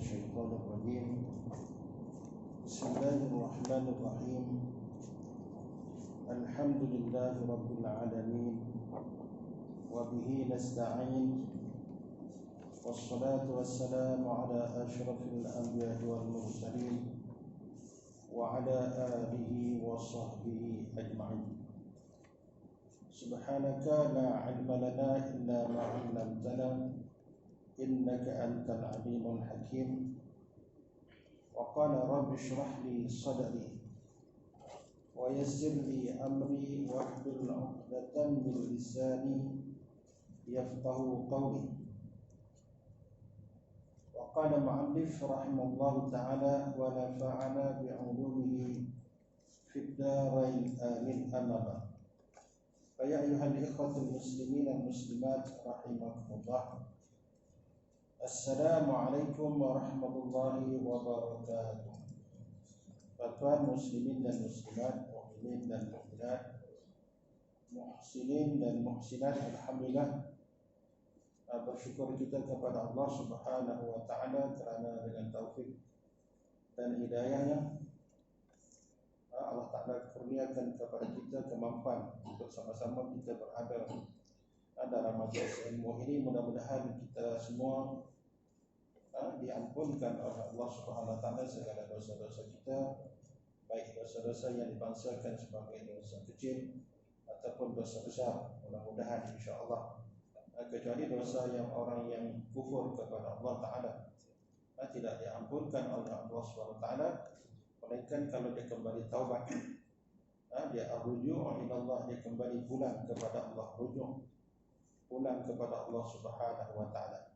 الشيطان الرجيم. بسم الله الرحمن الرحيم. الحمد لله رب العالمين وبه نستعين، والصلاة والسلام على أشرف الأنبياء والمرسلين وعلى آله وصحبه أجمعين. سبحانك لا علم لنا إلا ما علمتنا إنك أنت العليم الحكيم. وقال رب اشرح لي صدري ويسر لي أمري واحلل عقدة من لساني يفقه قولي. وقال المؤلف رحمه الله تعالى ونفعنا بعلومه في الدارين آمين أما بعد. فيا أيها الإخوة المسلمين المسلمات رحمكم الله، Assalamualaikum warahmatullahi wabarakatuh. Tuan muslimin dan muslimat, mukminin dan mukminat, muhsinin dan muhsinat, alhamdulillah, bersyukur kita kepada Allah Subhanahu wa taala kerana dengan taufik dan hidayahnya Allah Taala kurniakan kepada kita kemampuan untuk sama-sama kita berada dalam majlis ilmu ini. Mudah-mudahan kita semua diampunkan oleh Allah Subhanahu wa taala segala dosa-dosa kita, baik dosa-dosa yang dibangsakan sebagai dosa kecil ataupun dosa besar, mudah-mudahan insya-Allah, kecuali dosa yang orang yang kufur kepada Allah Taala tidak diampunkan oleh Allah Subhanahu wa taala, melainkan kalau dia kembali taubat, dia arruju' ila Allah, dia kembali pulang kepada Allah, rujuk pulang kepada Allah Subhanahu wa taala.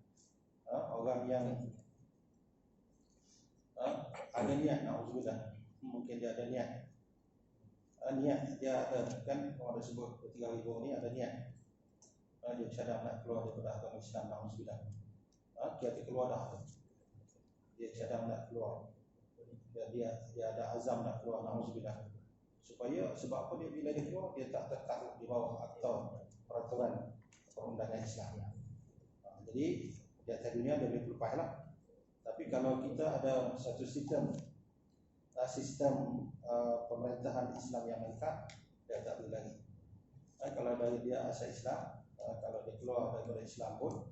Orang yang ada niat, na'udzubillah, mungkin dia ada niat, niat dia ada, kan orang sebut 3,000 ni ada niat, dia cadang nak keluar daripada agama Islam, na'udzubillah, dia keluar dah, dia cadang nak keluar, dia ada azam nak keluar, na'udzubillah. Supaya sebab apa dia bila dia keluar, dia tak tertakluk di bawah akta peraturan perundangan Islam. Jadi di atas dunia dia boleh berlepas lah. Tapi kalau kita ada satu sistem pemerintahan Islam yang lengkap, dia tak boleh lagi. Kalau dari dia asal Islam, kalau dia keluar daripada Islam pun,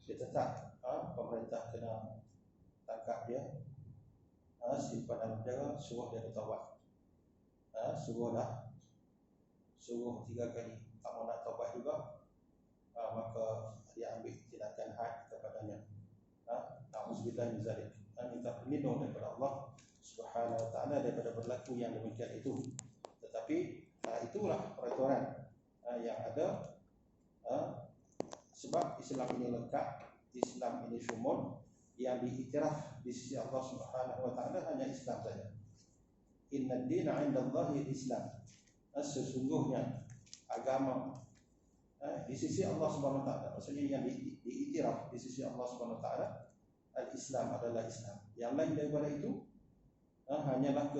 dia tetap pemerintah kena tangkap dia, simpan dalam penjara, suruh dia bertaubat, suruh 3 kali. Tak mau nak taubat juga, maka dia ambil tindakan had kepadanya. Na'udzubillah min zalik. Minta perlindungan daripada Allah Subhanahu wa taala daripada berlaku yang demikian itu. Tetapi itulah peraturan yang ada, sebab Islam ini lengkap, Islam ini syumul, yang diiktiraf di sisi Allah Subhanahu wa taala hanya Islam saja. Inna ad-dina 'indallahi Islam. Sesungguhnya agama di sisi Allah Subhanahu wa taala, maksudnya yang diiktiraf di sisi Allah Subhanahu wa taala, al-Islam adalah Islam. Yang lain daripada itu hanyalah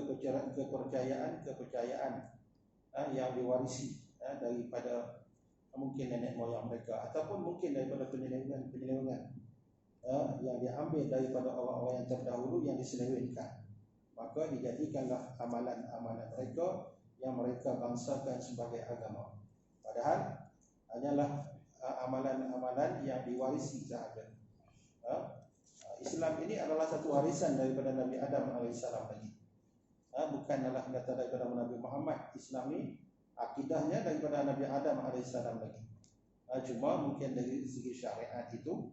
kepercayaan yang diwarisi daripada mungkin nenek moyang mereka, ataupun mungkin daripada penyelewengan yang diambil daripada orang-orang yang terdahulu yang diselewengkan. Maka dijadikanlah amalan-amalan mereka yang mereka bangsakan sebagai agama. Padahal hanyalah amalan-amalan yang diwarisi sahaja. Islam ini adalah satu warisan daripada Nabi Adam AS lagi. Bukanlah kata daripada Nabi Muhammad. Islam ini akidahnya daripada Nabi Adam AS lagi. Cuma mungkin dari segi syariat itu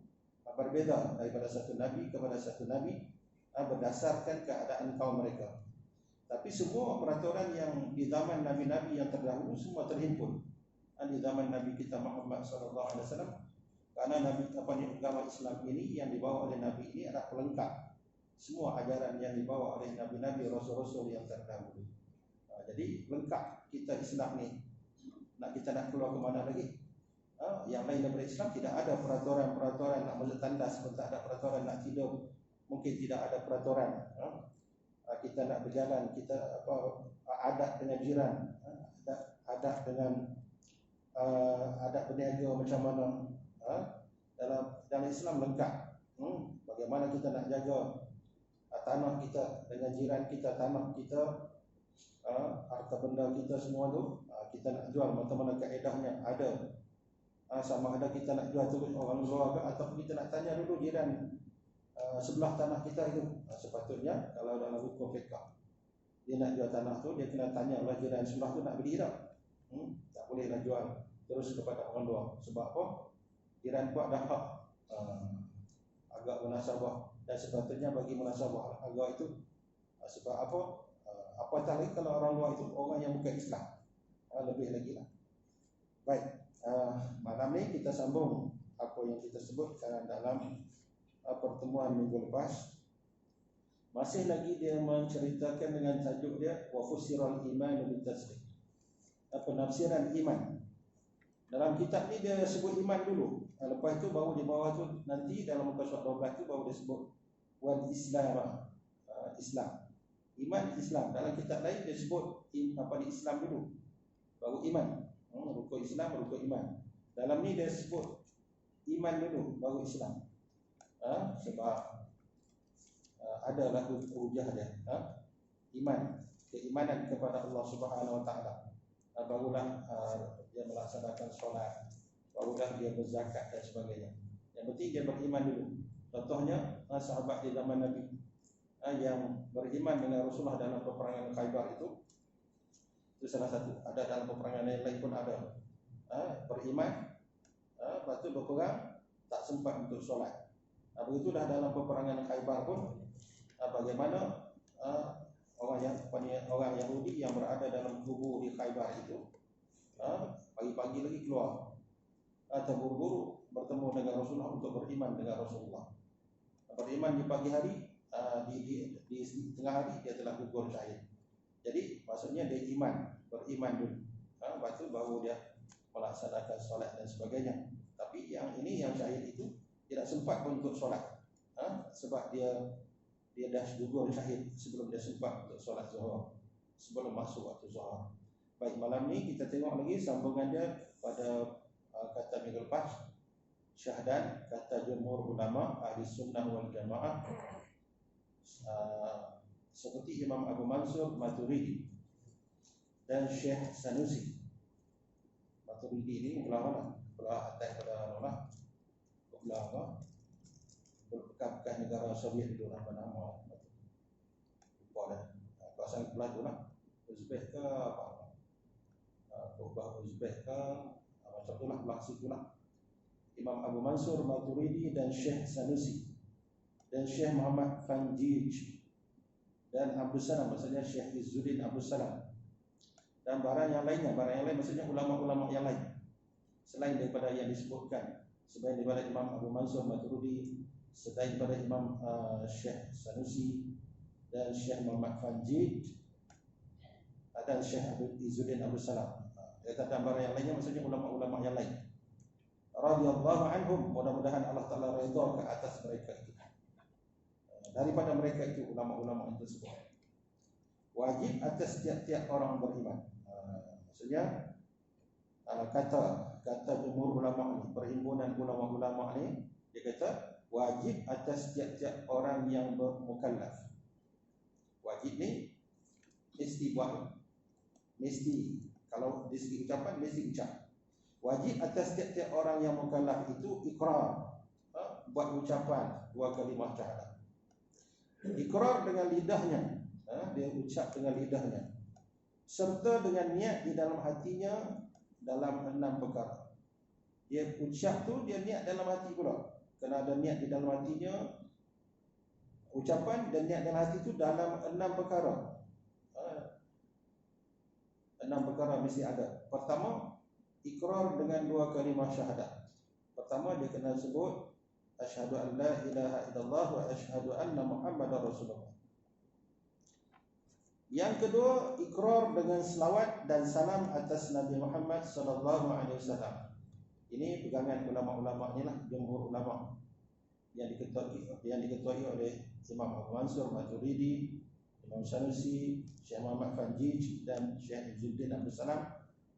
berbeza daripada satu Nabi kepada satu Nabi, berdasarkan keadaan kaum mereka. Tapi semua peraturan yang di zaman Nabi-Nabi yang terdahulu semua terhimpun di zaman Nabi kita Muhammad SAW. Karena agama Islam ini yang dibawa oleh Nabi ini adalah pelengkap semua ajaran yang dibawa oleh Nabi-Nabi, Rasul-Rasul yang terdahulu. Jadi lengkap kita Islam ni. Kita nak keluar ke mana lagi? Yang lain daripada Islam tidak ada peraturan-peraturan nak bertandas, tak ada peraturan nak tidur, mungkin tidak ada peraturan kita nak berjalan, kita adat dengan jiran, adat dengan adat berniaga macam mana. Dalam Islam lengkap. Bagaimana kita nak jaga tanah kita dengan jiran kita, tanah kita, harta benda kita semua tu kita nak jual, macam mana kaedahnya? Ada sama ada kita nak jual terus orang luar ke, ataupun kita nak tanya dulu jiran sebelah tanah kita itu. Sepatutnya kalau dalam hukum fiqh dia nak jual tanah tu, dia kena tanya lah jiran sebelah tu nak beli tak. Tak boleh nak jual terus kepada orang luar. Sebab apa? Jiran buat dah hak agak munasabah, dan sepatutnya bagi munasabah agak itu. Sebab apa? Apatah lagi kalau orang luar itu orang yang bukan Islam, lebih lagi lah. Baik, malam ni kita sambung apa yang kita sebutkan dalam pertemuan minggu lepas. Masih lagi dia menceritakan dengan tajuk dia wa fusiral iman bil tasdiq. Penafsiran iman. Dalam kitab ni dia sebut iman dulu. Lepas tu baru di bawah tu nanti dalam muka surat 12 tu baru dia sebut wal Islam. Islam. Iman Islam. Dalam kitab lain dia sebut apa di Islam dulu, baru iman. Rukun Islam, rukun iman. Dalam ni dia sebut iman dulu, baru Islam. Sebab adalah hujah dia. Iman, keimanan kepada Allah Subhanahu Wa Taala. Barulah dia melaksanakan solat, barulah dia berzakat dan sebagainya. Yang penting dia beriman dulu. Contohnya sahabat di zaman Nabi yang beriman dengan Rasulullah dalam peperangan Khaybar itu salah satu. Ada dalam peperangan yang lain pun ada. Beriman, lepas tu berperang tak sempat untuk solat. Begitu dah dalam peperangan Khaybar pun bagaimana orang Yahudi yang berada dalam kubu di Khaybar itu pagi-pagi lagi keluar terburu-buru bertemu dengan Rasulullah untuk beriman dengan Rasulullah. Beriman di pagi hari, di tengah hari dia telah gugur syahid. Jadi maksudnya dia beriman dulu. Lepas tu baru dia melaksanakan solat dan sebagainya. Tapi yang ini yang syahid itu tidak sempat pun untuk solat. Sebab dia dah gugur syahid sebelum dia sempat untuk solat zuhur, sebelum masuk waktu zuhur. Baik, malam ni kita tengok lagi sambungan dia pada kata minggu lepas, syahadat kata jumhur ulama ahli sunnah wal jamaah, seperti Imam Abu Mansur Maturidi dan Syekh Sanusi. Maturidi ini belah mana? Belah atas pada mana? Belah apa? Bekas negara Soviet dulu nama. Lupa dah. Kawasan belah tu lah. Uzbek ke apa? Belah Uzbek ke macam tu lah, belah situ lah. Imam Abu Mansur Maturidi dan Syekh Sanusi dan Syekh Muhammad Fanjij dan Abdul Salam, maksudnya Syekh Izzuddin Abdul Salam, dan barang yang lainnya. Barang yang lain maksudnya ulama-ulama yang lain selain daripada yang disebutkan, selain daripada Imam Abu Mansur Maturidi, selain daripada Imam Syekh Sanusi dan Syekh Muhammad Fanjij dan Syekh Izzuddin Abdul Salam. Dia kata barang yang lainnya maksudnya ulama-ulama yang lain. Radhiyallahu anhum, mudah-mudahan Allah Ta'ala redha ke atas mereka itu. Daripada mereka itu ulama-ulama itu semua. Wajib atas tiap-tiap orang beriman. Maksudnya kata jumhur ulama ni, perhimpunan ulama-ulama ni, dia kata wajib atas tiap-tiap orang yang bermukallaf. Wajib ni mesti buat, mesti, kalau di segi ucapan mesti ucap. Wajib atas tiap-tiap orang yang mukallaf itu ikrar, buat ucapan dua kalimah syahadat. Ikrar dengan lidahnya, dia ucap dengan lidahnya, serta dengan niat di dalam hatinya dalam 6 perkara. Dia ucap tu dia niat dalam hati pula, kena ada niat di dalam hatinya, ucapan dan niat dalam hati itu dalam 6 perkara. 6 perkara mesti ada. Pertama, ikrar dengan 2 kalimah syahadat. Pertama dia kena sebut asyhadu an la ilaha illallah wa asyhadu anna muhammadar rasulullah. Yang kedua, ikrar dengan selawat dan salam atas Nabi Muhammad sallallahu alaihi wasallam. Ini pegangan ulama-ulama inilah, jumhur ulama yang diketuai oleh Imam Abu Mansur Maturidi, Imam Sanusi, Syekh Muhammad Fanjij dan Syekh Izzuddin Abdul Salam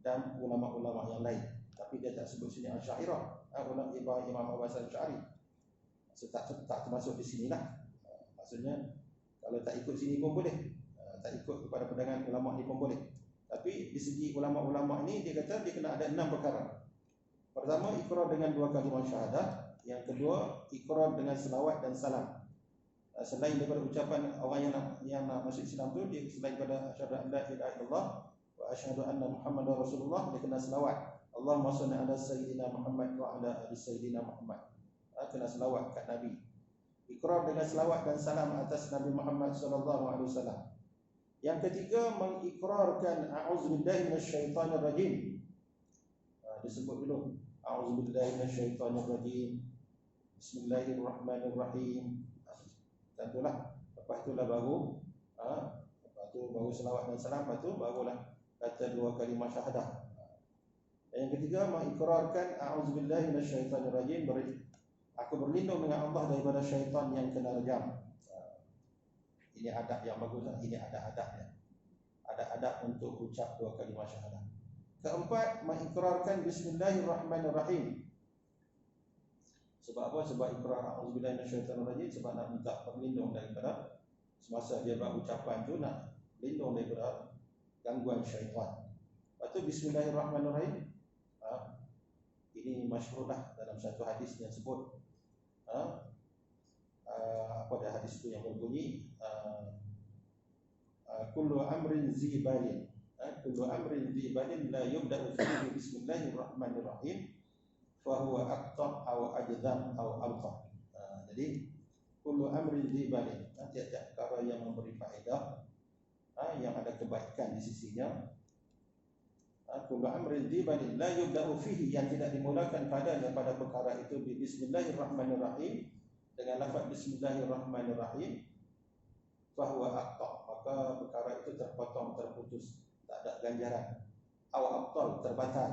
dan ulama-ulama yang lain. Tapi dia tak sebut sini Asy'ariyah, Imam Abu Hasan Asy'ari. Tak termasuk di sinilah. Maksudnya Kalau tak ikut sini pun boleh, tak ikut kepada pandangan ulama ni pun boleh. Tapi di segi ulama-ulama ni dia kata dia kena ada 6 perkara. Pertama, ikrar dengan 2 kalimah syahadah. Yang kedua, ikrar dengan selawat dan salam. Selain daripada ucapan orang yang nak masuk Islam tu, dia selain daripada asyhadu an la ilaha illallah wa asyhadu anna Muhammadar Rasulullah, dia kena selawat. Allahumma shalli ala sayyidina Muhammad wa ala ali sayyidina Muhammad. Kena selawat kat Nabi. Ikrar dengan selawat dan salam atas Nabi Muhammad sallallahu alaihi wasallam. Yang ketiga, mengikrarkan a'udzubillahi minasyaitonir rajim. Disebut dulu, a'udzubillahi minasyaitonir rajim. Bismillahirrahmanirrahim. Tentulah lepas itulah baru lepas tu baru selawat dan salam, lepas tu barulah kata 2 kalimah syahadah. Yang ketiga, mengikrarkan a'udzubillahi minasyaitonir rajim. Aku berlindung dengan Allah daripada syaitan yang kena rejam. Ini adab yang bagus. Ini adab-adabnya. Adab-adab untuk ucap 2 kalimah syahadah. Keempat, mengikrarkan bismillahirrahmanirrahim. Sebab apa? Sebab ikrar a'udzubillahi minasyaitonirrajim, sebab nak minta perlindung daripada semasa dia buat ucapan tu, nak berlindung daripada gangguan syaitan. Lepas tu bismillahirrahmanirrahim. Ini masyhur dah dalam satu hadis yang sebut apa dah hadis tu yang berbunyi kullu amrin zibalin la yubda'u fihi bismillahirrahmanirrahim fa huwa aqta' aw ajdam aw alqa. Jadi kullu amrin zibalin, tiap-tiap perkara yang memberi faedah, yang ada kebaikan di sisinya, kullu amrin zibalin la yubda'u fihi, yang tidak dimulakan padanya pada perkara itu bismillahirrahmanirrahim, dengan lafaz bismillahirrahmanirrahim, fahuwa aqta', maka perkara itu terpotong, terputus, tak ada ganjaran. Aw abtal, terbatal.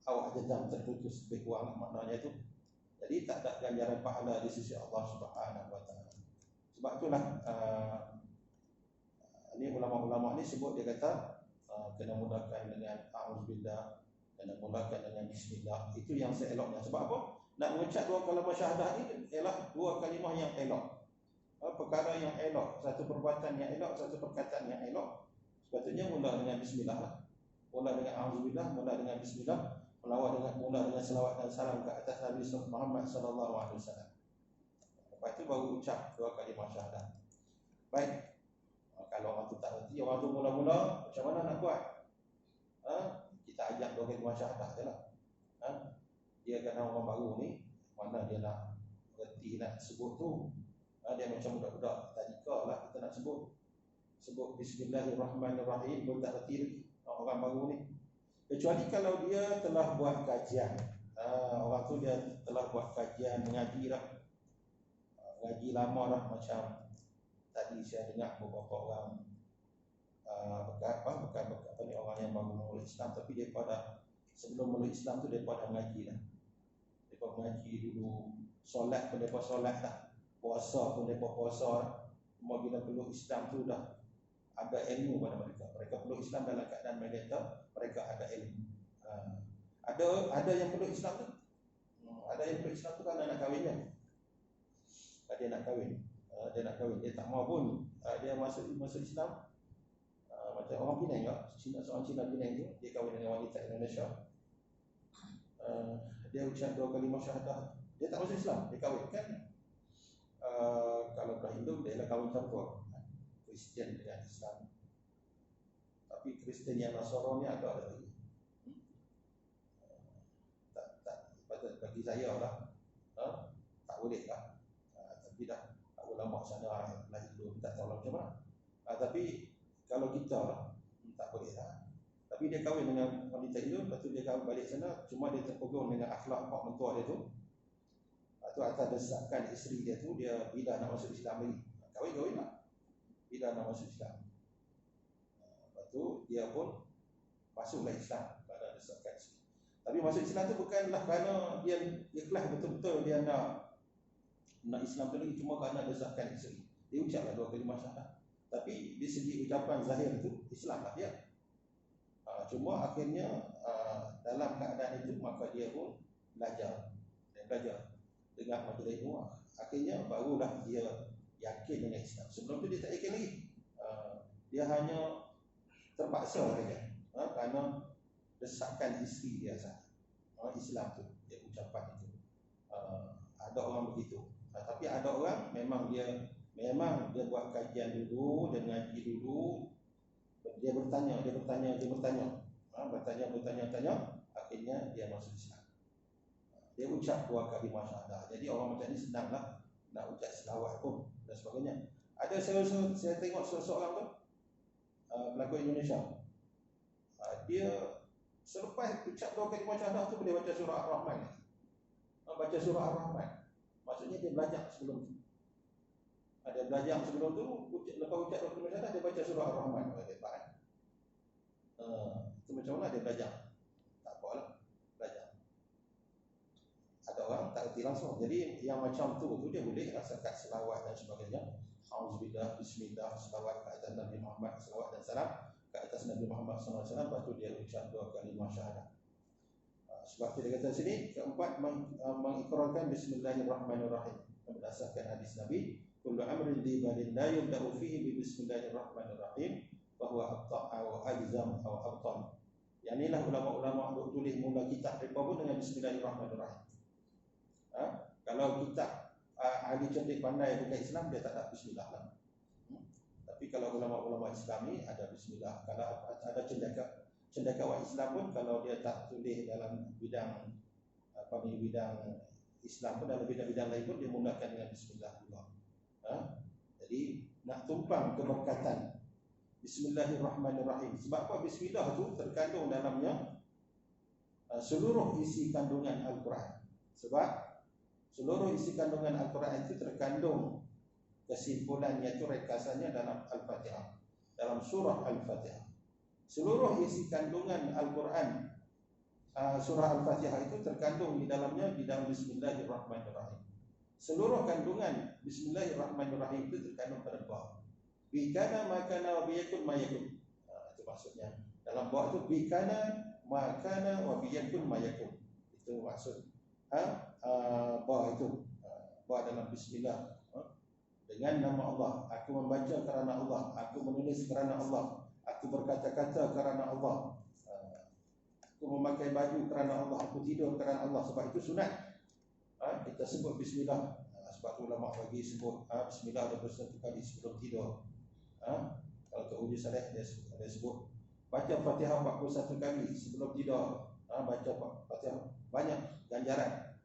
Aw ajdam, terputus, lebih kurang maknanya itu. Jadi tak ada ganjaran pahala di sisi Allah Subhanahu wa taala. Sebab itulah ini ulama-ulama ni sebut, dia kata kena mulakan dengan a'udzubillah, kena mulakan dengan bismillah. Itu yang seeloknya. Sebab apa? Nak mengucap 2 kalimah syahadah ni ialah 2 kalimah yang elok. Perkara yang elok, satu perbuatan yang elok, satu perkataan yang elok. Sepatutnya mula dengan bismillah, mula dengan a'udzubillah, mula dengan bismillah, mula dengan selawat dan salam ke atas Nabi Muhammad sallallahu alaihi wasallam. Lepas itu baru ucap 2 kalimah syahadah. Baik. Kalau orang tu tak reti, orang tu mula-mula macam mana nak buat? Kita ajak 2 kalimah syahadah jelah. Dia kena orang baru ni, mana dia nak reti nak sebut tu. Dia macam budak-budak tadika lah, kita nak sebut bismillahirrahmanirrahim, pun tak reti lagi orang baru ni. Kecuali kalau dia telah buat kajian, orang tu dia telah buat kajian, mengaji dah, ngaji lama dah. Macam tadi saya dengar beberapa orang bekas ni, orang yang baru mula Islam, tapi dia pada sebelum mula Islam tu dia pada mengaji dah. Dia mengaji dulu, solat pun dia solat dah, puasa pun dia puasa dah. Cuma bila peluk Islam tu dah ada ilmu pada mereka. Mereka peluk Islam dalam keadaan mereka ada ilmu. Ada yang peluk Islam tu, ada yang peluk Islam tu kan nak kahwinnya. Dia nak kahwin. Dia tak mau pun dia masuk Islam. Macam orang Penang juga, seorang Cina Penang tu, dia kahwin dengan wanita Indonesia. Dia ucap 2 kalimah syahadah, dia tak masuk Islam, dia kahwin kan. Kalau orang Hindu dia lah kahwin campur, Kristian dengan Islam. Tapi Kristian yang Nasara ni agak lagi bagi saya lah, tak boleh lah. Tapi dah ulama sana lah Hindu tak tahu macam mana. Tapi kalau kita lah, tak boleh lah. Tapi dia kahwin dengan wanita Hindu, lepas tu dia kahwin balik sana, cuma dia terpegun dengan akhlak pak mentua dia tu. Lepas tu atas desakan isteri dia tu, dia bila nak masuk Islam lagi, kahwin lah, bila nak masuk Islam. Lepas tu dia pun masuklah Islam pada desakan isteri. Tapi masuk Islam tu bukanlah kerana dia ikhlas betul-betul dia nak Islam tu lagi, cuma kerana desakan isteri. Dia ucaplah 2 kalimah syahadah, tapi di segi ucapan zahir tu Islam lah dia. Cuma akhirnya dalam keadaan itu maka dia pun belajar dengar majlis ilmu. Akhirnya barulah dia yakin dengan Islam. Sebelum tu dia tak yakin lagi. Dia hanya terpaksa saja, kerana desakan isteri dia sahaja. Islam tu, dia ucapan itu. Ada orang begitu. Tapi ada orang memang dia buat kajian dulu, dia ngaji dulu, dia bertanya, bertanya, akhirnya dia masuk Islam. Dia ucap 2 kalimah syahadah. Jadi orang macam ni senanglah nak ucap selawat pun dan sebagainya. Ada saya tengok seseorang tu, pelakon Indonesia. Dia selepas ucap 2 kalimah syahadah tu boleh baca surah Ar-Rahman. Baca surah Ar-Rahman. Maksudnya dia belajar sebelum tu. Dia belajar sebelum tu, lepas ucap 2 kalimah syahadah dia baca surah Ar-Rahman. Itu macam mana dia belajar? Tak apalah, belajar. Ada orang tak erti langsung. Jadi yang macam tu dia boleh rasakan selawat dan sebagainya. Auzubillah, bismillah, selawat ke atas Nabi Muhammad, selawat dan salam ke atas Nabi Muhammad SAW. Lepas tu dia ucap 2 kalimah syahadah. Sebab tu dia kata sini, keempat, mengikrarkan Bismillahirrahmanirrahim berdasarkan hadis Nabi, kullu amrin di balin la yubda'u fihi bi Bismillahirrahmanirrahim bahwa atau ajzam atau abtal. Yang inilah ulama-ulama duk tulis mula kitab mereka pun dengan Bismillahirrahmanirrahim. Kalau kitab ahli cerdik pandai bukan Islam, dia tak ada bismillah lah. Tapi kalau ulama-ulama Islam ni ada bismillah. Kalau ada cendekiawan Islam pun, kalau dia tak tulis dalam bidang bidang Islam pun, dalam bidang-bidang lain pun dia mulakan dengan bismillah juga. Jadi nak tumpang keberkatan Bismillahirrahmanirrahim. Sebab apa? Bismillah tu terkandung dalamnya seluruh isi kandungan Al-Quran. Sebab seluruh isi kandungan Al-Quran itu terkandung kesimpulannya, itu rekasannya dalam Al-Fatihah, dalam surah Al-Fatihah. Seluruh isi kandungan Al-Quran, surah Al-Fatihah itu terkandung di dalamnya di dalam Bismillahirrahmanirrahim. Seluruh kandungan Bismillahirrahmanirrahim itu terkandung pada bab. Bikana makana wa biyakun mayakun. Itu maksudnya. Dalam bab itu bikana makana wa biyakun mayakun. Itu maksud bab itu. Bab dalam bismillah. Dengan nama Allah, aku membaca kerana Allah, aku menulis kerana Allah, aku berkata-kata kerana Allah, aku memakai baju kerana Allah, aku tidur kerana Allah. Sebab itu sunat kita sebut bismillah. Sebab ulama bagi sebut bismillah 21 kali sebelum tidur. Kalau Tok Uji Saleh dia sebut baca Fatihah 41 kali sebelum tidur. Baca Fatihah banyak ganjaran.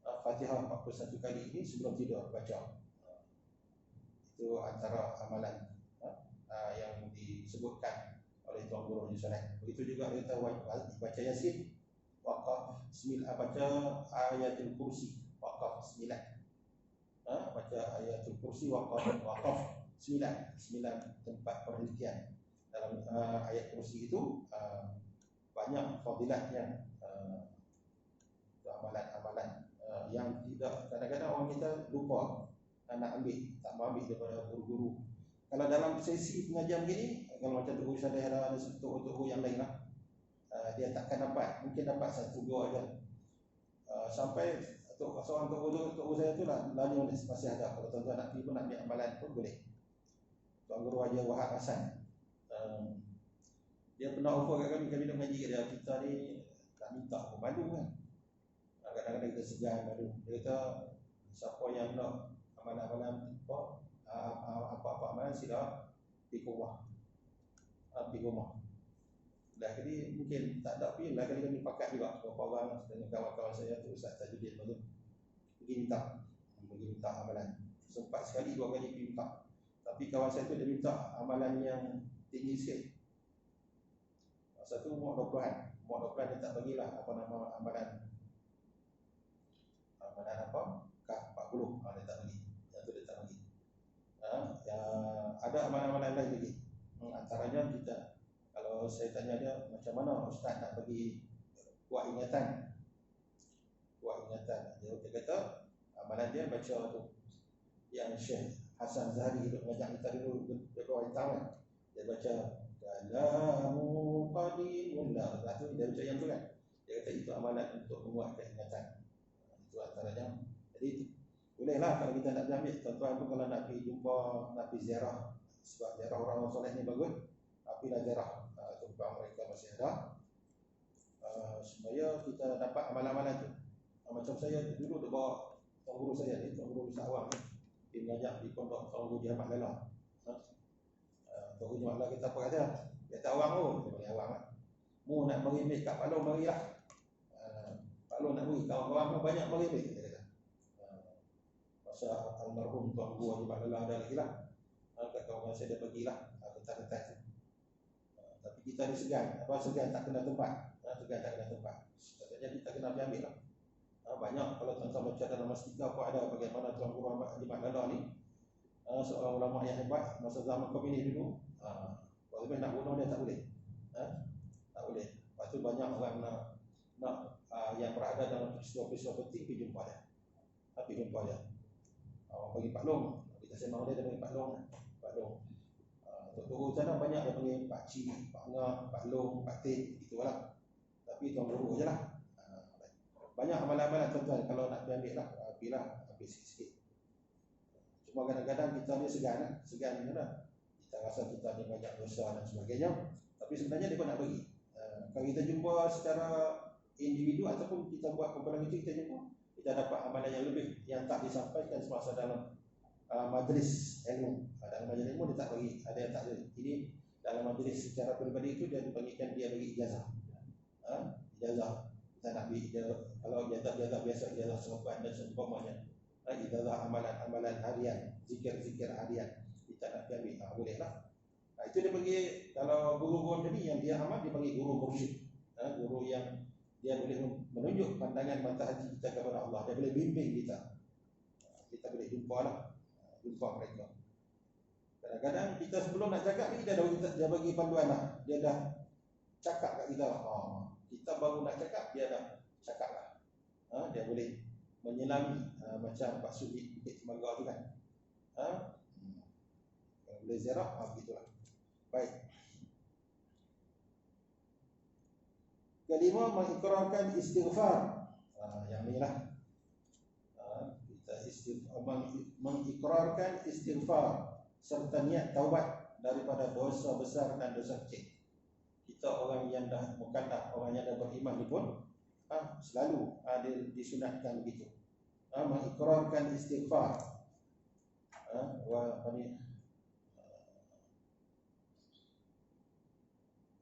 Fatihah 41 kali ini sebelum tidur baca. Itu antara amalan yang disebutkan oleh Tuan Guru Haji Saleh. Begitu juga kita baca Yasin, waqaf 9, baca ayatul kursi, waqaf 9. Baca ayatul kursi, waqaf 9 tempat perhentian. Dalam ayat kursi itu banyak fadilatnya, amalan-amalan yang tidak, kadang-kadang orang kita lupa nak ambil, tak mau ambil daripada guru-guru. Kalau dalam sesi pengajian begini, kalau macam Tok Ustaz Daerah ada Tok yang lain lah, dia takkan dapat, mungkin dapat 1-2 aja. Sampai seorang Tok saya tu lah lani masih ada. Kalau tuan-tuan nak pergi pun nak ambil amalan pun boleh. Tuan Guru Haji Wahab Hasan, dia pernah offer kat kami nak mengaji kat dia. Kita ni tak minta pun, malu kan. Kadang-kadang kita segan, malu. Dia kata siapa yang nak amalan-amalan apa-apa amalan sila pergi ke rumah. Dah jadi mungkin tak ada pergi, lah kali kami pakat juga beberapa orang dengan kawan-kawan saya tu, Ustaz Tajuddin tu pergi minta amalan. Sempat sekali 2 kali pergi minta. Tapi kawan saya tu dia minta amalan yang tinggi sikit. Satu umur 20-an dia tak bagilah apa nama amalan apa? K40 dia tak bagi. Yang tu dia tak bagi. Ada amalan-amalan lain lagi. Antaranya kita, kalau saya tanya dia macam mana Ustaz nak bagi kuat ingatan. Dia kata amalan dia baca tu yang Syekh Hasan Zahari hidup mengajar kita dulu, berdoa hitam. Dia baca kalamu qadimun la. Itu dia baca yang tu kan. Dia kata itu amalan untuk menguatkan ingatan. Itu antaranya. Jadi Boleh lah kalau kita nak ambil. Tuan-tuan pun kalau nak pergi jumpa, nak pergi ziarah, sebab ziarah orang soleh ni bagus, pergilah ziarah tempat mereka masih ada, supaya kita dapat amalan-amalan tu. Macam saya dulu dia bawa tuan guru saya ni, tuan guru Ustaz Awang ni, dia mengajar di pondok tuan guru Ahmad Lala. Tuan guru Ahmad Lala kita apa kata? Dia kata Awang tu, dia panggil Awang lah. Mu nak meremeh kat Pak Long, marilah. Pak Long nak beri, kawan-kawan mu banyak meremeh, dia kata. Pasal almarhum tuan guru Ahmad Lala ada lagi lah. Kat kawan saya dia bagilah kertas-kertas tu. Tapi kita ni segan, segan tak kena tempat. Segan tak kena tempat. Katanya kita kena ambil lah. Banyak kalau tuan-tuan baca dalam Mastika pun ada bagaimana Tuan Guru Ahmad Lala ni, seorang ulama yang hebat masa zaman komunis dulu. Kalau nak bunuh dia tak boleh. Tak boleh. Lepas tu banyak orang nak yang berada dalam peristiwa-peristiwa penting pergi jumpa dia. Pergi jumpa dia. Orang panggil Pak Long. Kita sembang dia panggil Pak Long. Pak Long. Tok Guru sana banyak dia panggil Pak Cik, Pak Ngah, Pak Long, Pak Tik, gitulah. Tapi Tuan Guru je lah. Banyak amalan-amalan tuan-tuan kalau nak ambil lah, ambil sikit-sikit. Cuma kadang-kadang kita ni segan ni lah. Kita rasa kita ni banyak dosa dan sebagainya. Tapi sebenarnya dia pun nak bagi. Kalau kita jumpa secara individu ataupun kita buat kumpulan kecil, kita jumpa, kita dapat amalan yang lebih yang tak disampaikan semasa dalam majlis ilmu. Dalam majlis ilmu dia tak bagi, ada yang tak bagi. Ini dalam majlis secara peribadi itu dia dipanggilkan dia bagi ijazah. Ijazah. Kita nak beri kalau ijazah biasa, ijazah serban dan seumpamanya. Ijazah amalan-amalan harian, zikir-zikir harian, kita nak ambil, boleh lah. Itu dia panggil, kalau guru-guru tadi yang dia amat, dia panggil guru mursyid. Guru yang dia boleh menunjuk pandangan mata hati kita kepada Allah. Dia boleh bimbing kita. Kita boleh jumpa lah, jumpa mereka. Kadang-kadang kita sebelum nak cakap ni, dia bagi panduan lah. Dia dah cakap kat kita lah. Kita baru nak cakap, dia dah cakap lah. Dia boleh menyelami macam Pak Sudi Bukit Temanggah tu kan. Boleh ziarah, begitulah. Baik. Kelima, mengikrarkan istighfar. Yang ni lah. Kita mengikrarkan istighfar serta niat taubat daripada dosa besar dan dosa kecil. Kita orang yang dah mukallaf, orang yang dah beriman ni pun selalu disunatkan begitu. Mengikrarkan istighfar.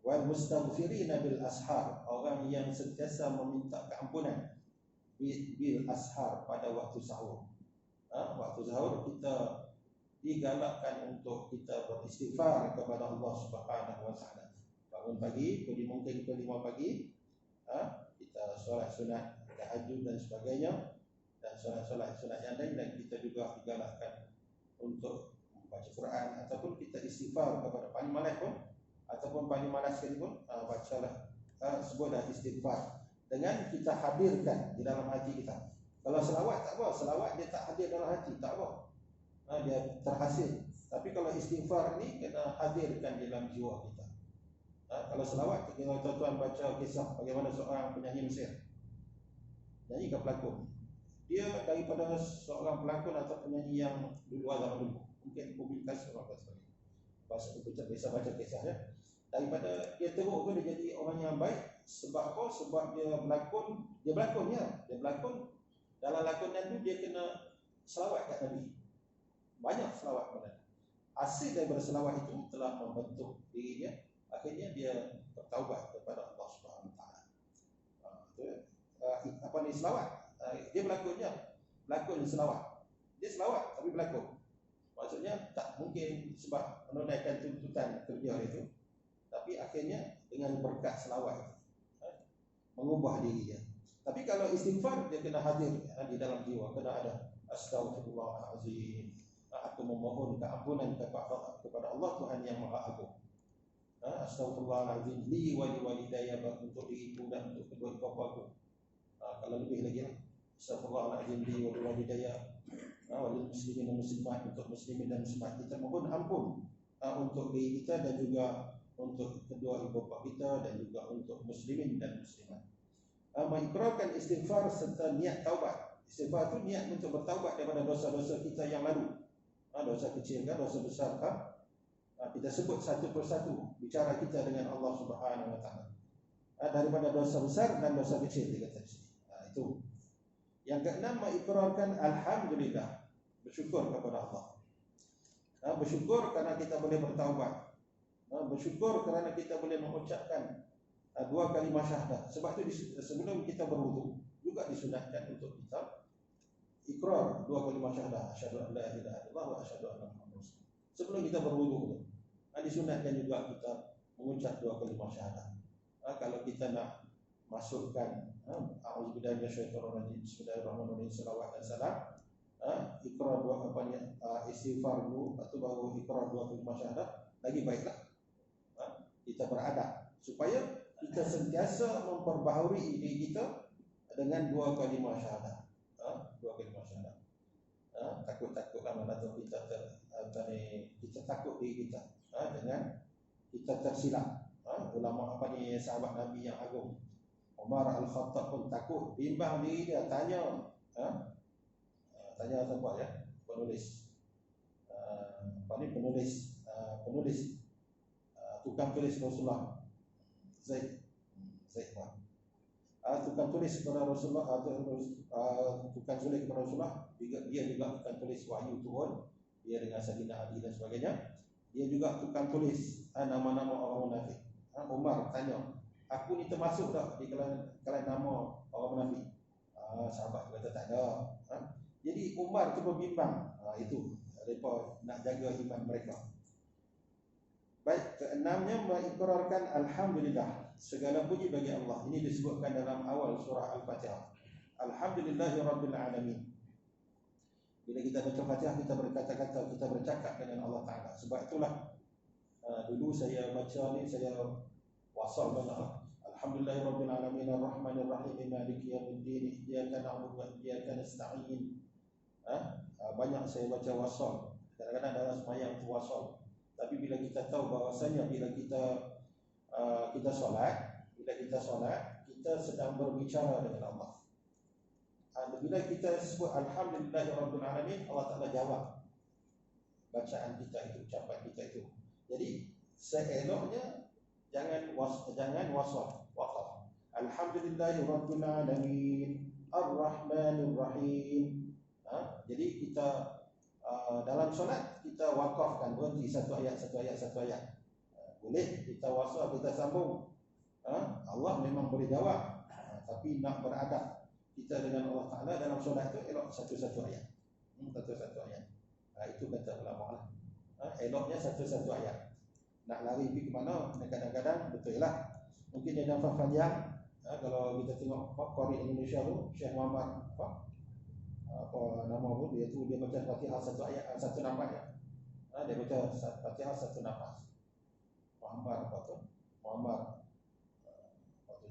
Wal mustaghfirina bil ashar, orang yang sentiasa meminta keampunan bil ashar pada waktu sahur. Waktu sahur kita digalakkan untuk kita beristighfar kepada Allah Subhanahu wa taala. Bangun pagi, mungkin pukul 5 pagi, kita solat sunat, tahajud dan sebagainya, dan solat-solat sunat yang lain, dan kita juga digalakkan untuk membaca Quran ataupun kita istighfar kepada paling malas pun, ataupun paling malas sekalipun, bacalah, sebutlah istighfar dengan kita hadirkan di dalam hati kita. Kalau selawat tak apa, selawat dia tak hadir dalam hati, tak apa, dia terhasil. Tapi kalau istighfar ni kena hadirkan di dalam jiwa kita. Kalau selawat, kalau tuan-tuan baca kisah bagaimana seorang penyanyi Mesir, nyanyi ke pelakon, dia daripada seorang pelakon atau penyanyi yang dulu zaman dulu, mungkin publikasi orang sebagainya, biasa baca kisahnya, daripada dia teruk tu dia jadi orang yang baik. Sebab apa? Sebab dia berlakon dalam lakonan tu dia kena selawat kat Nabi, banyak selawat pada. Hasil daripada selawat itu telah membentuk dirinya. Akhirnya dia bertaubat kepada Allah Subhanahu Wa Taala. Apa ni selawat? Dia berlakon selawat. Dia selawat tapi berlakon. Maksudnya tak mungkin sebab menunaikan tuntutan kerja itu, tapi akhirnya dengan berkat selawat mengubah diri dia. Tapi kalau istighfar, dia kena hadir di dalam jiwa, kena ada astaghfirullahalazim, aku memohon keampunan kepada Allah Tuhan yang Maha Agung. Astaghfirullahalazim li wa li walidayya, untuk diriku dan untuk kedua ibu bapaku. Kalau lebih lagi lah, astaghfirullahalazim li wa li walidayya wa lil muslimin dan muslimat, untuk muslimin dan muslimat. Kita mohon ampun untuk diri kita dan juga untuk kedua ibu bapa kita dan juga untuk muslimin dan muslimat. Mengikrarkan istighfar serta niat taubat Istighfar itu niat untuk bertaubat daripada dosa-dosa kita yang lalu. Dosa kecil kan, dosa besar kan. Kita sebut satu persatu bicara kita dengan Allah Subhanahu Wa Taala. Daripada dosa besar dan dosa kecil dia kata di sini. Itu. Yang keenam, mengikrarkan alhamdulillah, bersyukur kepada Allah. Bersyukur kerana kita boleh bertaubat. Bersyukur kerana kita boleh mengucapkan dua kalimah syahadah. Sebab itu sebelum kita berwudu juga disunatkan untuk kita ikrar dua kalimah syahadah, asyhadu an la ilaha illallah wa asyhadu anna muhammadar rasulullah. Sebelum kita berwudu disunatkan juga kita mengucap dua kalimah syahadah. Kalau kita nak masukkan a'udzubillahi minasyaitonir rajim, bismillahirrahmanirrahim, selawat dan salam, ikrar dua istighfar dulu, atau baru ikrar dua kalimah syahadah, lagi baiklah. Kita beradab supaya kita sentiasa memperbaharui diri kita dengan dua kalimah syahadah. Dua kalimah syahadah. Takut-takutlah mana tahu kita kita takut diri kita dengan kita tersilap. Ulama sahabat Nabi yang agung Umar Al-Khattab pun takut, bimbang diri dia, tanya siapa ya? Penulis tukang tulis Rasulullah Zaid tukang tulis kepada Rasulullah tukang tulis kepada Rasulullah dia juga tukang tulis wahyu turun, dia dengan Sayyidina Ali dan sebagainya. Dia juga tukang tulis nama-nama orang munafik. Umar tanya, aku ni termasuk tak di kalangan nama orang munafik? Sahabat kata tak ada. Jadi Umar tu berbimbang. Itu mereka nak jaga iman mereka. Baik, keenamnya mengikrarkan alhamdulillah, segala puji bagi Allah. Ini disebutkan dalam awal surah Al-Fatihah. Alhamdulillahirabbil alamin. Bila kita baca Fatihah, kita berkata-kata, kita bercakap dengan Allah Ta'ala. Sebab itulah dulu saya baca ni, saya wasal dengan Alhamdulillahirabbil alamin arrahmanir rahim maliki yaumiddin iyyaka na'budu wa iyyaka nasta'in. Banyak saya baca wasal. Kadang-kadang dalam sembahyang itu wasal. Tapi bila kita tahu bahawasanya bila kita solat, kita sedang berbicara dengan Allah. Bila kita sebut alhamdulillahirabbil alamin, Allah Taala jawab bacaan kita itu, ucapan kita itu. Jadi seeloknya jangan wasal, waqaf. Alhamdulillahirabbil alamin arrahmanir rahim. Jadi kita dalam solat kita wakafkan, berhenti satu ayat. Boleh kita wasal, kita sambung. Allah memang boleh jawab, tapi nak beradab kita dengan Allah Ta'ala dalam solat itu elok satu-satu ayat. Itu kata ulama. Eloknya satu-satu ayat. Nak lari pergi ke mana, kadang-kadang betul lah. Mungkin dia nafas panjang. Kalau kita tengok Qari Indonesia tu, Syekh Muhammad apa nama pun, dia baca Fatihah satu ayat, satu nafas ya. Dia baca Fatihah satu nafas. Muhammad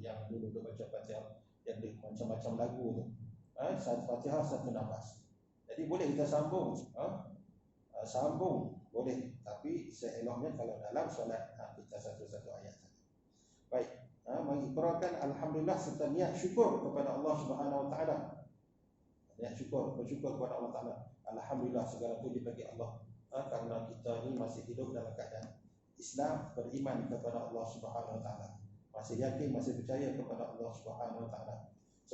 yang dulu dia baca Fatihah yang macam-macam lagu tu. Satu Fatihah satu nafas. Jadi boleh kita sambung. Sambung boleh, tapi seeloknya kalau dalam solat kita satu-satu ayat saja. Baik, mengikrarkan alhamdulillah serta niat syukur kepada Allah Subhanahu Wa Taala. Niat bersyukur kepada Allah Taala. Alhamdulillah, segala puji bagi Allah karena kita ni masih hidup dalam keadaan Islam, beriman kepada Allah Subhanahu Wa Taala, masih yakin, masih percaya kepada Allah Subhanahu Wa Taala.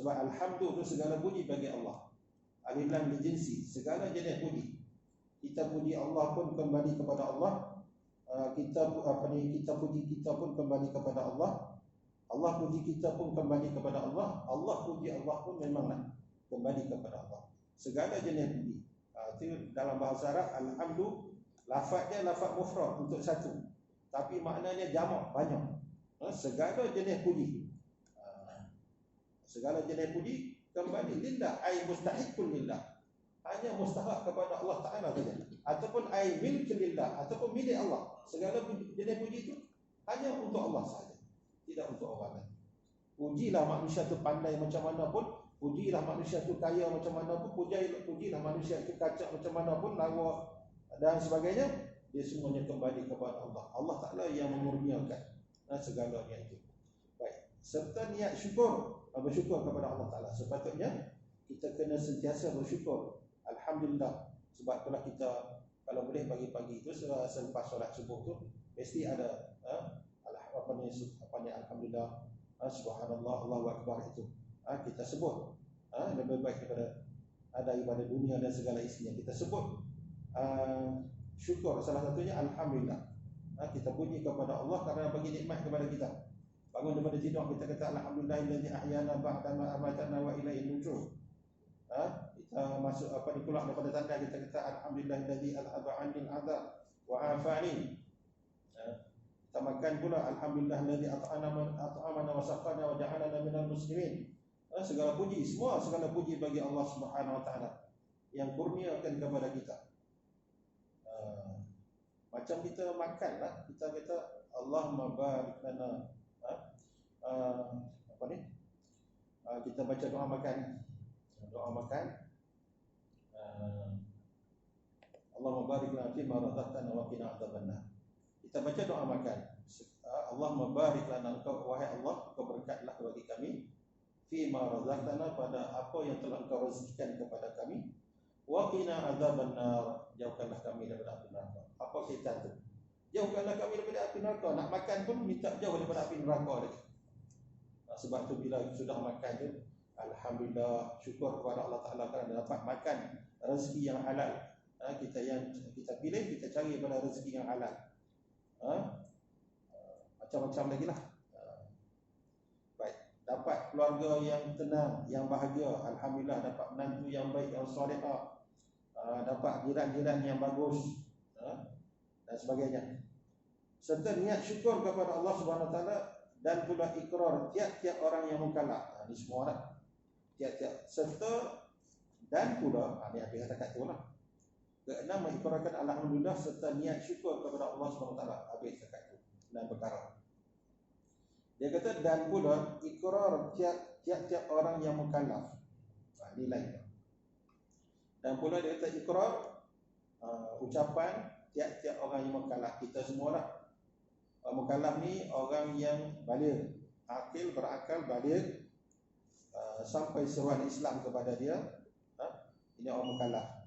Sebab alhamdulillah itu segala puji bagi Allah. Alif lam jinsi, segala jenis puji. Kita puji Allah pun kembali kepada Allah. Kita puji kita pun kembali kepada Allah. Allah puji kita pun kembali kepada Allah. Allah puji Allah pun memanglah kembali kepada Allah. Segala jenis puji. Itu dalam bahasa Arab, alhamdulillah, lafaznya lafaz mufrad untuk satu, tapi maknanya jamak, banyak. Segala jenis puji. Segala jenis puji kembali lillah, ay mustahiqun lillah. Hanya mustahak kepada Allah Ta'ala saja. Ataupun ay milk lillah, ataupun milik Allah. Segala jenis puji itu hanya untuk Allah saja, tidak untuk orang lain. Pujilah manusia itu pandai macam mana pun, pujilah manusia itu kaya macam mana pun, pujilah manusia itu kacak macam mana pun, lawa dan sebagainya, dia semuanya kembali kepada Allah. Allah Ta'ala yang memurniakan segalanya itu. Baik, serta niat syukur, bersyukur kepada Allah Ta'ala. Sepatutnya kita kena sentiasa bersyukur. Alhamdulillah. Sebab itulah kita kalau boleh pagi-pagi itu selepas solat subuh tu mesti ada alhamdulillah, subhanallah, Allahu akbar itu. Kita sebut. Lebih baik daripada ada ibadah dunia dan segala isinya. Kita sebut syukur, salah satunya alhamdulillah. Kita puji kepada Allah kerana bagi nikmat kepada kita. Bangun daripada tidur kita kata alhamdulillahillazi ahyana ba'da ma amatana wa ilaihin nusyur. Kita masuk keluar daripada tanda kita kata alhamdulillahillazi adhaba 'anil adab wa 'afani. Kita makan pula alhamdulillahillazi at'amana wa saqana wa ja'alana minal muslimin. Segala puji, segala puji bagi Allah Subhanahu wa taala yang kurniakan kepada kita. Macam kita makanlah, kita kata Allahumma barik lana. Kita baca doa makan. Allahumma barik lana fi ma razaqtana wa qina adzabannar. Kita baca doa makan. Allahumma barik lana, wahai Allah, Engkau berkatlah bagi kami fi ma razaqtana, pada apa yang telah Engkau rezekikan kepada kami, wa qina adzabannar, jauhkanlah kami daripada api neraka. Apa kita tu? Jauhkanlah kami daripada api neraka. Nak makan pun minta jauh daripada api neraka lagi. Sebab tu bila sudah makan tu, alhamdulillah, syukur kepada Allah Taala kerana dapat makan rezeki yang halal. Kita pilih, kita cari daripada rezeki yang halal. Macam-macam lagi lah. Baik, dapat keluarga yang tenang, yang bahagia, alhamdulillah. Dapat menantu yang baik, yang solehah, dapat jiran-jiran yang bagus, dan sebagainya. Serta niat syukur kepada Allah Subhanahu Wa Taala, dan pula ikrar tiap-tiap orang yang mukallaf. Ini semua lah, tiap-tiap. Serta dan pula ini habis kata tu lah. Keenam, mengikrarkan alhamdulillah serta niat syukur kepada Allah Subhanahu Wa Taala. Habis cakap tu 6 perkara. Dia kata dan pula ikrar tiap-tiap orang yang mukallaf. Ini lain. Dan pula dia kata ikrar ucapan tiap-tiap orang yang mukallaf. Kita semualah. Mukallaf ni orang yang baligh, akil, berakal, baligh, sampai seruan Islam kepada dia. Ini orang mukallaf.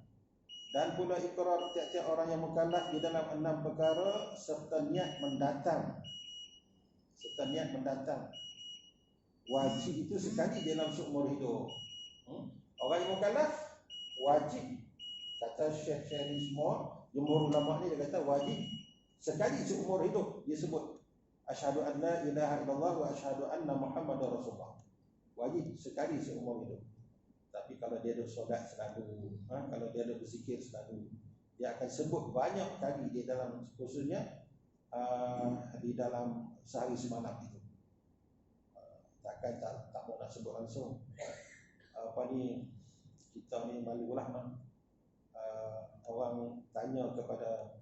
Dan pula ikrar tiap-tiap orang yang mukallaf di dalam 6 perkara serta niat mendatang. Wajib itu sekali dalam seumur hidup. Orang yang mukallaf wajib. Kata Syekh Syahri semua, jumhur ulama ni dia kata wajib sekali seumur hidup dia sebut asyhadu an la ilaha illallah wa asyhadu anna muhammadar rasulullah. Wajib sekali seumur hidup. Tapi kalau dia ada solat selalu, kalau dia ada berzikir selalu, dia akan sebut banyak kali di dalam, khususnya di dalam sehari semalam itu. Takkan tak mau nak sebut langsung. Kita ni malulah orang tanya kepada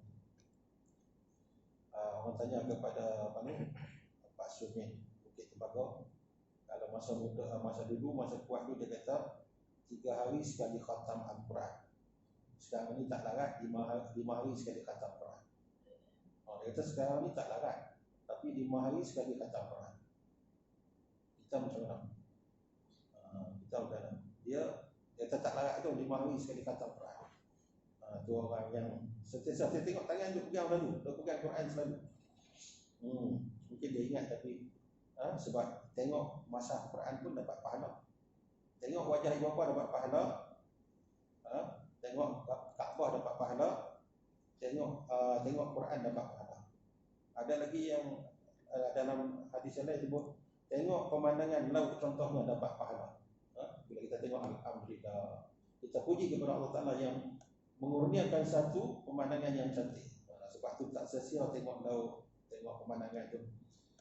Pak Sumin Bukit Tembagau. Kalau masa muda, masa kuat dulu dia kata 3 hari sekali khatam Al-Quran. Sekarang ni tak larat 5 hari sekali khatam Quran. Dia kata sekarang ni tak larat, tapi 5 hari sekali khatam Quran. Kita macam mana? Kita udah dia kata tak larat tu 5 hari sekali khatam Quran. Tu orang yang setiap saya tengok tangan tu pegang selalu, dia pegang Quran selalu. Mungkin dia ingat, tapi sebab tengok masa Quran pun dapat pahala. Tengok wajah ibu bapa dapat pahala. Tengok Kaabah dapat pahala. Tengok Quran dapat pahala. Ada lagi yang dalam hadis yang lain sebut tengok pemandangan laut contohnya dapat pahala. Bila kita tengok alhamdulillah, kita puji kepada Allah Taala yang mengurniakan satu pemandangan yang cantik. Sebab tu tak sia-sia tengok laut, tengok pemandangan itu.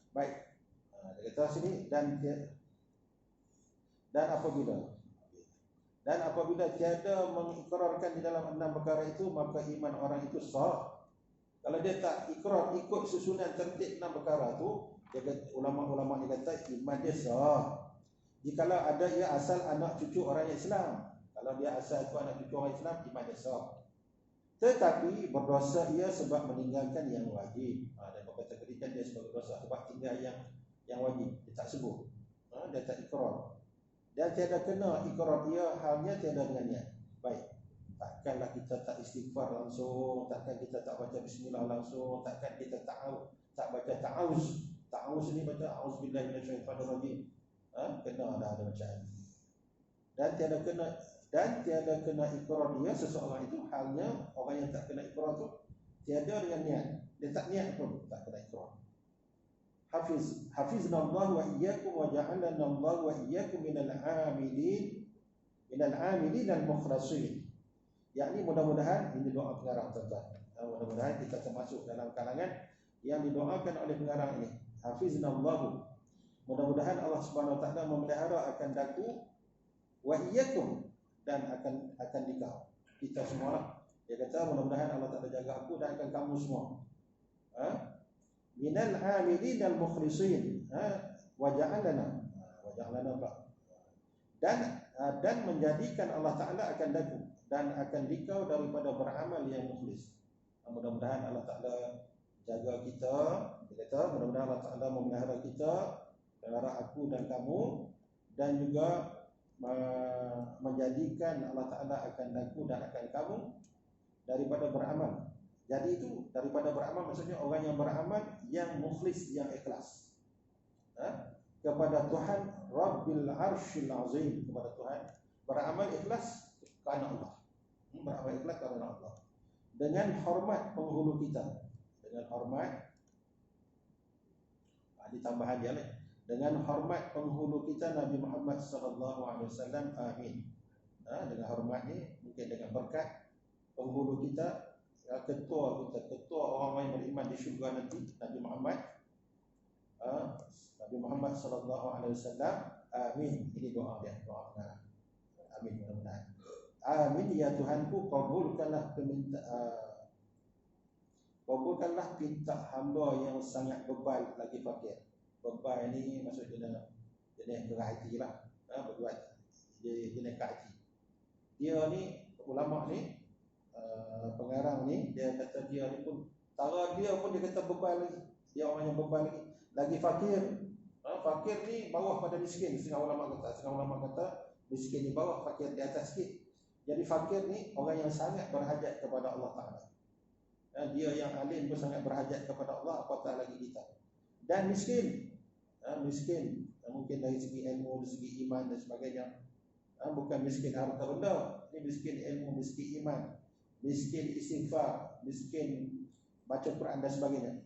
Baik. Dia kata sini dan apabila tiada mengikrarkan di dalam 6 perkara itu, maka iman orang itu sah. Kalau dia tak ikrar ikut susunan tertib 6 perkara tu, ulama-ulama dia kata iman dia sah. Jikalau ada ia asal anak cucu orang Islam. Kalau dia asal itu anak cucu orang Islam, iman dia sah. Tetapi berdosa ia sebab meninggalkan yang wajib. Dan berkategorikan dia sebagai dosa sebab tinggal yang wajib. Dia tak sebut, dia tak ikrar. Dan tiada kena ikrar dia halnya tiada dengan niat. Baik. Takkanlah kita tak istighfar langsung, takkan kita tak baca bismillah langsung, takkan kita tak baca ta'awuz. Ta'awuz ni baca auzubillahi minasyaitanirrajim. Kena ada bacaan. Dan tiada kena ikrar dia seseorang itu halnya orang yang tak kena ikrar tu tiada dengan niat. Dia tak niat pun tak kena ikrar. Hafizna Allah wa iyyakum wa ja'alna Allah wa iyyakum minal 'amilin al-mukhlasin. Yakni mudah-mudahan ini doa pengarang tuan-tuan. Mudah-mudahan kita termasuk dalam kalangan yang didoakan oleh pengarang ini. Hafizna Allah. Mudah-mudahan Allah Subhanahu wa taala memelihara akan daku wa iyyakum dan akan dikau. Kita semua lah. Dia kata mudah-mudahan Allah Taala jaga aku dan akan kamu semua. Minal 'amilin al-mukhlisin. Wa ja'alna dan menjadikan Allah Taala akan daku dan akan dikau daripada beramal yang mukhlis. Mudah-mudahan Allah Taala jaga kita. Dia kata mudah-mudahan Allah Taala memelihara kita, memelihara aku dan kamu, dan juga menjadikan Allah Ta'ala akan daku dan akan kamu daripada beramal. Jadi itu daripada beramal maksudnya orang yang beramal yang mukhlis, yang ikhlas kepada Tuhan Rabbil Arshil Azim, kepada Tuhan beramal ikhlas kerana Allah. Beramal ikhlas kerana Allah dengan hormat penghulu kita, dengan hormat tambahan dia lah, dengan hormat penghulu kita Nabi Muhammad sallallahu alaihi wasallam. Amin. Dengan hormat ni mungkin dengan berkat penghulu kita, ketua orang yang beriman di syurga nanti, Nabi Muhammad sallallahu alaihi wasallam. Amin. Ini doa dia, doa pengarang. Amin, mudah-mudahan. Amin ya Tuhanku, kabulkanlah pinta hamba yang sangat bebal lagi fakir. Bebal ni maksudnya jenis berhaji lah, berbuat jenis haji. Dia ni, ulama ni, pengarang ni, dia kata dia ni pun, tara dia pun dia kata bebal lagi. Dia orang yang bebal lagi fakir. Fakir ni bawah pada miskin. Setengah ulama kata miskin ni bawah, fakir di atas sikit. Jadi fakir ni orang yang sangat berhajat kepada Allah Ta'ala. Dia yang alim pun sangat berhajat kepada Allah, apatah lagi kita. Dan miskin, mungkin dari segi ilmu, dari segi iman dan sebagainya. Bukan miskin harta benda, ini miskin ilmu, miskin iman, miskin istighfar, miskin baca Quran dan sebagainya.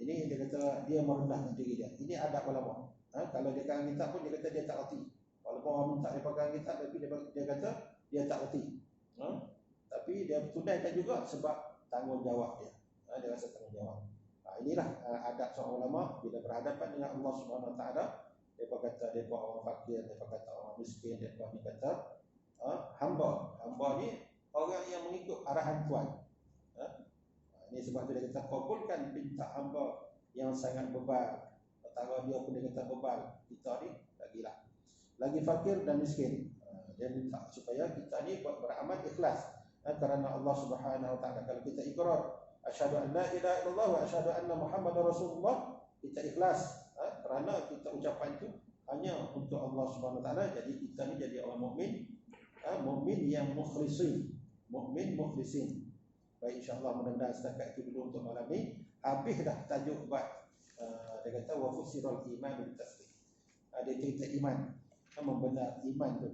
Ini dia kata dia merendahkan diri dia. Ini adab ulama. Kalau dia kalang kitab pun dia kata dia tak reti. Walaupun orang minta dia kalang kitab, tapi dia kata dia tak reti. Tapi dia tunaikan juga sebab tanggungjawab dia. Dia rasa tanggungjawab. Inilah adab seorang ulama bila berhadapan dengan Allah Subhanahu Wa Taala. Dia kata dia orang fakir, dia kata orang miskin, dia kata hamba. Hamba ni orang yang mengikut arahan Tuhan. Ini sebab tu dia kata kabulkan pinta hamba yang sangat bebal. Tara dia pun dia kata bebal. Kita ni lagi fakir dan miskin. Dia minta supaya kita ni beramal ikhlas kerana Allah Subhanahu Wa Taala. Kalau kita ikrar asyhadu an la ilaha illallah wa asyhadu anna Muhammadar Rasulullah, kita ikhlas kerana kita ucapan itu hanya untuk Allah Subhanahu Wa Taala. Jadi kita ni jadi orang mukmin, mukmin yang mukhlisin, mukhlisin. Baik, insya-Allah mudah-mudahan setakat itu dulu untuk malam ni. Habis dah tajuk bab dia kata wa fusiral iman bil tasdiq. Ada cerita iman, membenar iman tu.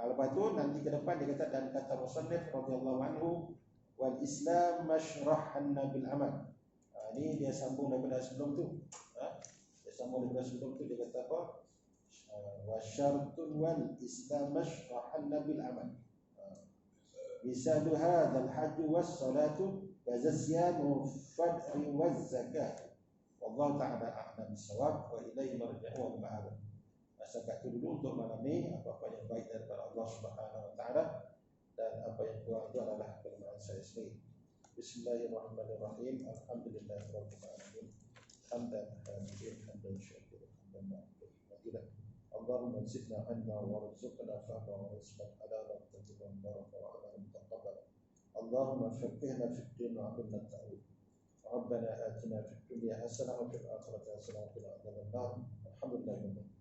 Lepas tu nanti ke depan dia kata dan kata musannif radhiyallahu anhu wal Islam mashrahanna bil amal. Ini dia sambung daripada sebelum tu. Dia sambung daripada sebelum tu dia kata apa? Wa syartun wal Islam mashrahanna bil amal. Misalu hadzal hajj was salatu kazasyanu fad'i waz zakah. Wallahu ta'ala a'lam bis-shawab wa ilayhi marji'u wal ma'ab. Setakat itu dulu untuk malam ni. Apa-apa yang baik daripada Allah Subhanahu Wa Taala dan apa yang kurang itu adalah kelemahan saya sendiri. Bismillahirrahmanirrahim. Alhamdulillahirabbil alamin. Hamdan hamdan syakiran hamdan ma'budan. Allahumma zidna 'ilma warzuqna fahma wa rizqan halalan tayyiban mubarakan wa 'amalan mutaqabbalan. Allahumma faqqihna fid din wa 'allimna at-ta'wil. Rabbana atina fid dunya hasanah wa fil akhirati hasanah wa qina adzaban nar. Alhamdulillah.